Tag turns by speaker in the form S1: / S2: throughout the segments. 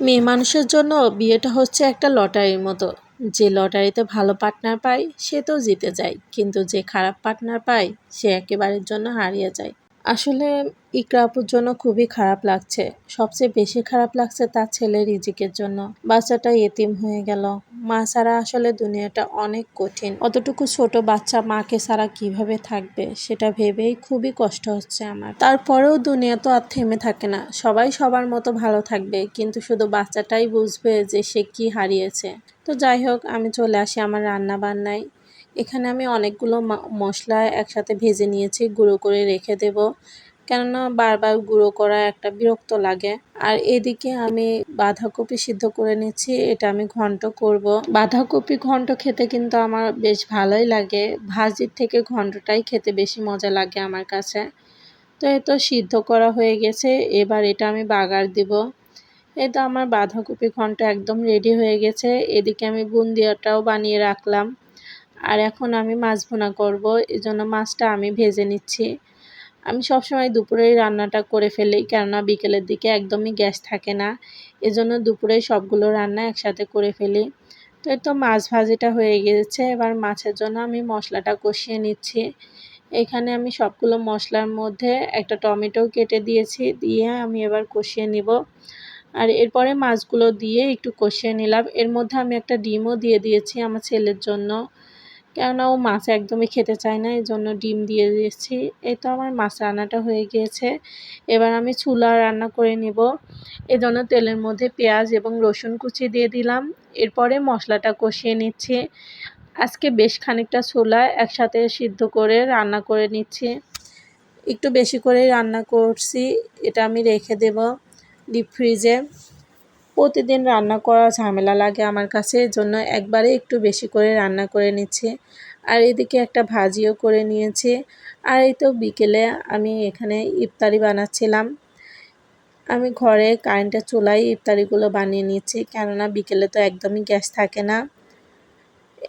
S1: মেয়ে মানুষের জন্য বিয়েটা হচ্ছে একটা লটারির মতো। যে লটারিতে ভালো পার্টনার পায় সে তো জিতে যায়, কিন্তু যে খারাপ পার্টনার পায় সে একেবারের জন্য হারিয়ে যায়। আসলে ইকরা আপুর জন্য খুবই খারাপ লাগছে। সবচেয়ে বেশি খারাপ লাগছে তার ছেলে রিজিকের জন্য। বাচ্চাটা এতিম হয়ে গেল। মা ছাড়া আসলে দুনিয়াটা অনেক কঠিন। অতটুকু ছোট বাচ্চা মাকে ছাড়া কিভাবে থাকবে সেটা ভেবেই খুবই কষ্ট হচ্ছে আমার। তারপরেও দুনিয়া তো আর থেমে থাকে না। সবাই সবার মতো ভালো থাকবে, কিন্তু শুধু বাচ্চাটাই বুঝবে যে সে কি হারিয়েছে। তো যাই হোক, আমি চলে আসি আমার রান্না বান্নায়। এখানে আমি অনেকগুলো মশলা একসাথে ভেজে নিয়েছি, গুঁড়ো করে রেখে দেব, কেননা বারবার গুঁড়ো করা একটা বিরক্ত লাগে। আর এদিকে আমি বাঁধাকপি সিদ্ধ করে নিচ্ছি, এটা আমি ঘন্ট করব। বাঁধাকপি ঘন্ট খেতে কিন্তু আমার বেশ ভালোই লাগে। ভাজির থেকে ঘন্টটাই খেতে বেশি মজা লাগে আমার কাছে। তো এই তো সিদ্ধ করা হয়ে গেছে, এবার এটা আমি বাগার দিব। এই তো আমার বাঁধাকপি ঘন্ট একদম রেডি হয়ে গেছে। এদিকে আমি বুন্দিয়াটাও বানিয়ে রাখলাম। আর এখন আমি মাছ ভুনা করব, এজন্য মাছটা আমি ভেজে নিচ্ছি। আমি সবসময় দুপুরেই রান্নাটা করে ফেলি, কেননা বিকেলের দিকে একদমই গ্যাস থাকে না। এজন্য দুপুরেই সবগুলো রান্না একসাথে করে ফেলি। তো এই তো মাছ ভাজিটা হয়ে গেছে, এবার মাছের জন্য আমি মশলাটা কষিয়ে নিচ্ছি। এখানে আমি সবগুলো মশলার মধ্যে একটা টমেটো কেটে দিয়েছি, দিয়ে আমি এবার কষিয়ে নিব। আর এরপরে মাছগুলো দিয়ে একটু কষিয়ে নিলাম। এর মধ্যে আমি একটা ডিমও দিয়ে দিয়েছি আমার ছেলের জন্য, কেননা ও মাছ একদমই খেতে চায় না, এজন্য ডিম দিয়ে দিয়েছি। এই তো আমার মাছ রান্নাটা হয়ে গিয়েছে। এবার আমি চুলা রান্না করে নিব, এজন্য তেলের মধ্যে পেঁয়াজ এবং রসুন কুচি দিয়ে দিলাম। এরপরে মশলাটা কষিয়ে নিচ্ছি। আজকে বেশ খানিকটা ছোলা একসাথে সিদ্ধ করে রান্না করে নিচ্ছি। একটু বেশি করেই রান্না করছি, এটা আমি রেখে দেব ডিপ ফ্রিজে। প্রতিদিন রান্না করা ঝামেলা লাগে আমার কাছে, এজন্য একবারে একটু বেশি করে রান্না করে নিচ্ছি। আর এদিকে একটা ভাজিও করে নিয়েছি। আর এই তো বিকেলে আমি এখানে ইফতারি বানাচ্ছিলাম। আমি ঘরে কারেন্টের চুলায় ইফতারিগুলো বানিয়ে নিচ্ছি, কেননা বিকেলে তো একদমই গ্যাস থাকে না।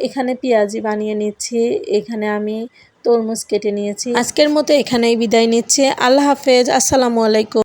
S1: এখানে পেঁয়াজি বানিয়ে নিচ্ছি, এখানে আমি তরমুজ কেটে নিয়েছি। আজকের মতো এখানেই বিদায় নিচ্ছি। আল্লাহ হাফেজ, আসসালামু আলাইকুম।